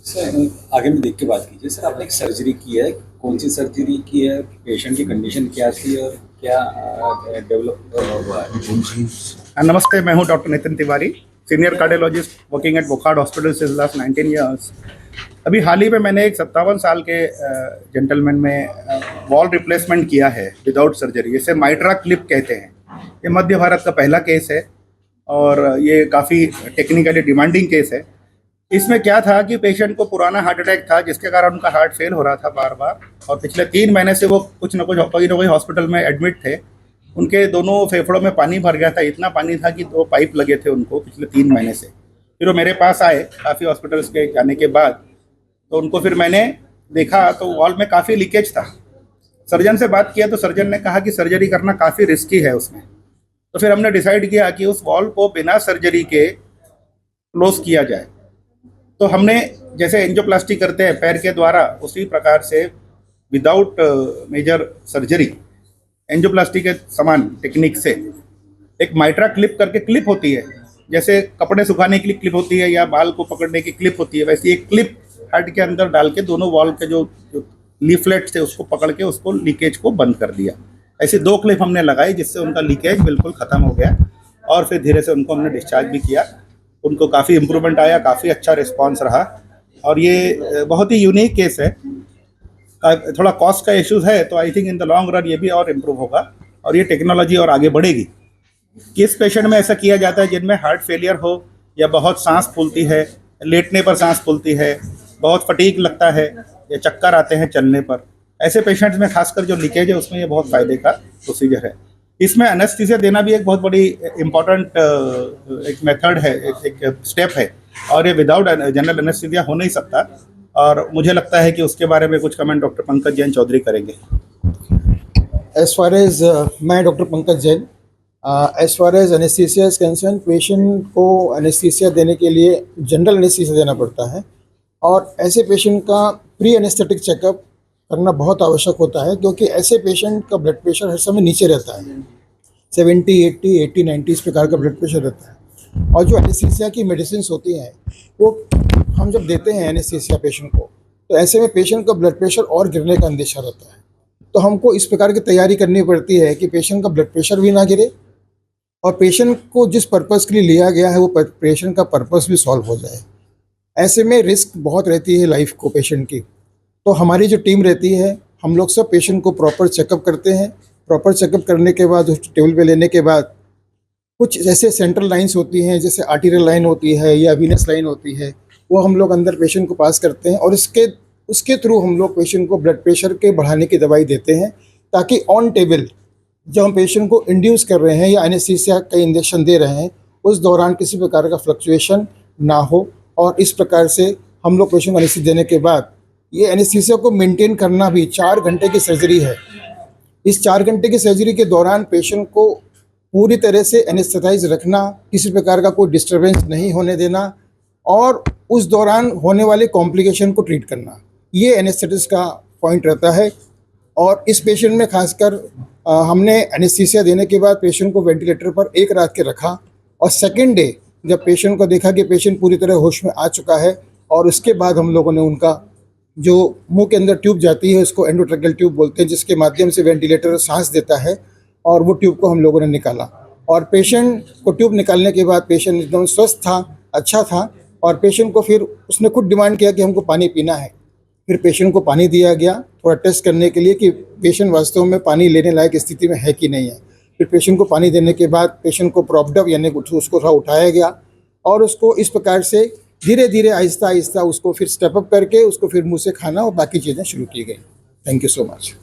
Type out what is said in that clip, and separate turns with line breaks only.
Sir आगे में देख के बात कीजिए। सर आपने एक सर्जरी की है, कौन सी सर्जरी की है, पेशेंट की कंडीशन क्या थी और क्या डेवलप हुआ है?
नमस्ते, मैं हूं doctor Nitin Tiwari, senior cardiologist working at Wockhardt hospital since last 19 years. अभी हाल ही में मैंने एक 57 साल के जेंटलमैन में वॉल रिप्लेसमेंट किया है विदाउट सर्जरी, इसे माइट्रा क्लिप कहते हैं। ये मध्य भारत का पहला केस है और ये काफ़ी टेक्निकली डिमांडिंग केस है। इसमें क्या था कि पेशेंट को पुराना हार्ट अटैक था जिसके कारण उनका हार्ट फेल हो रहा था बार बार, और पिछले 3 महीने से वो कुछ न कोई हॉस्पिटल में एडमिट थे। उनके दोनों फेफड़ों में पानी भर गया था, इतना पानी था कि 2 पाइप लगे थे उनको पिछले 3 महीने से। फिर वो मेरे पास आए काफ़ी हॉस्पिटल्स के जाने के बाद, तो उनको फिर मैंने देखा तो वॉल में काफ़ी लीकेज था। सर्जन से बात किया तो सर्जन ने कहा कि सर्जरी करना काफ़ी रिस्की है उसमें। तो फिर हमने डिसाइड किया कि उस वॉल को बिना सर्जरी के क्लोज किया जाए। तो हमने जैसे एंजियोप्लास्टी करते हैं पैर के द्वारा, उसी प्रकार से विदाउट मेजर सर्जरी एंजियोप्लास्टी के समान टेक्निक से एक माइट्रा क्लिप करके क्लिप होती है, जैसे कपड़े सुखाने के लिए क्लिप होती है या बाल को पकड़ने की क्लिप होती है, वैसी एक क्लिप हार्ट के अंदर डाल के दोनों वॉल के जो लीफलेट्स थे उसको पकड़ के उसको लीकेज को बंद कर दिया। ऐसी 2 क्लिप हमने लगाई जिससे उनका लीकेज बिल्कुल ख़त्म हो गया और फिर धीरे से उनको हमने डिस्चार्ज भी किया। उनको काफ़ी इम्प्रूवमेंट आया, काफ़ी अच्छा रिस्पांस रहा और ये बहुत ही यूनिक केस है। थोड़ा कॉस्ट का इश्यूज है, तो I think in the long run ये भी और इम्प्रूव होगा और ये टेक्नोलॉजी और आगे बढ़ेगी। किस पेशेंट में ऐसा किया जाता है जिनमें हार्ट फेलियर हो या बहुत सांस फूलती है, लेटने पर सांस फूलती है, बहुत फटीग लगता है या चक्कर आते हैं चलने पर, ऐसे पेशेंट्स में खासकर जो लीकेज है उसमें ये बहुत फ़ायदे का प्रोसीजर है। इसमें एनेस्थीसिया देना भी एक बहुत बड़ी इम्पॉर्टेंट एक मेथड है, एक स्टेप है और ये विदाउट जनरल एनेस्थीसिया हो नहीं सकता। और मुझे लगता है कि उसके बारे में कुछ कमेंट डॉक्टर पंकज जैन चौधरी करेंगे।
As far as मैं doctor Pankaj Jain, as far as anaesthesia is concerned, patient को एनेस्थीसिया देने के लिए जनरल एनेस्थीसिया देना पड़ता है और ऐसे पेशेंट का प्री एनेस्थेटिक चेकअप करना बहुत आवश्यक होता है, क्योंकि ऐसे पेशेंट का ब्लड प्रेशर हर समय नीचे रहता है, 70, 80, 80, 90 इस प्रकार का ब्लड प्रेशर रहता है। और जो एनेस्थीसिया की मेडिसिन होती हैं वो हम जब देते हैं एनेस्थीसिया पेशेंट को, तो ऐसे में पेशेंट का ब्लड प्रेशर और गिरने का अंदेशा रहता है। तो हमको इस प्रकार की तैयारी करनी पड़ती है कि पेशेंट का ब्लड प्रेशर भी ना गिरे और पेशेंट को जिस पर्पज़ के लिए लिया गया है वो पेशेंट का पर्पज़ भी सॉल्व हो जाए। ऐसे में रिस्क बहुत रहती है लाइफ को पेशेंट की। तो हमारी जो टीम रहती है, हम लोग सब पेशेंट को प्रॉपर चेकअप करते हैं। प्रॉपर चेकअप करने के बाद उस टेबल पे लेने के बाद कुछ जैसे सेंट्रल लाइंस होती हैं, जैसे आर्टीरियल लाइन होती है या वीनस लाइन होती है, वो हम लोग अंदर पेशेंट को पास करते हैं और उसके थ्रू हम लोग पेशेंट को ब्लड प्रेशर के बढ़ाने की दवाई देते हैं, ताकि ऑन टेबल जब हम पेशेंट को इंड्यूस कर रहे हैं या एनेस्थीसिया का इंजेक्शन दे रहे हैं उस दौरान किसी प्रकार का फ्लक्चुएशन ना हो। और इस प्रकार से हम लोग पेशेंट को एनेस्थीसिया देने के बाद, ये एनेस्थीसिया को मेंटेन करना भी 4 घंटे की सर्जरी है। इस 4 घंटे की सर्जरी के दौरान पेशेंट को पूरी तरह से एनेस्थेटाइज रखना, किसी प्रकार का कोई डिस्टर्बेंस नहीं होने देना और उस दौरान होने वाले कॉम्प्लिकेशन को ट्रीट करना, ये एनेस्थेटिस्ट का पॉइंट रहता है। और इस पेशेंट में खासकर हमने एनेस्थीसिया देने के बाद पेशेंट को वेंटिलेटर पर 1 रात के रखा और सेकेंड डे जब पेशेंट को देखा कि पेशेंट पूरी तरह होश में आ चुका है, और उसके बाद हम लोगों ने उनका जो मुंह के अंदर ट्यूब जाती है उसको एंडोट्रैकियल ट्यूब बोलते हैं, जिसके माध्यम से वेंटिलेटर सांस देता है, और वो ट्यूब को हम लोगों ने निकाला। और पेशेंट को ट्यूब निकालने के बाद पेशेंट एकदम स्वस्थ था, अच्छा था। और पेशेंट को फिर उसने खुद डिमांड किया कि हमको पानी पीना है। फिर पेशेंट को पानी दिया गया थोड़ा टेस्ट करने के लिए कि पेशेंट वास्तव में पानी लेने लायक स्थिति में है कि नहीं है। फिर पेशेंट को पानी देने के बाद पेशेंट को प्रॉप्ड अप यानी उसको थोड़ा उठाया गया और उसको इस प्रकार से धीरे धीरे आहिस्ता आहिस्ता उसको फिर स्टेप अप करके उसको फिर मुंह से खाना और बाकी चीज़ें शुरू की गई। Thank you so much.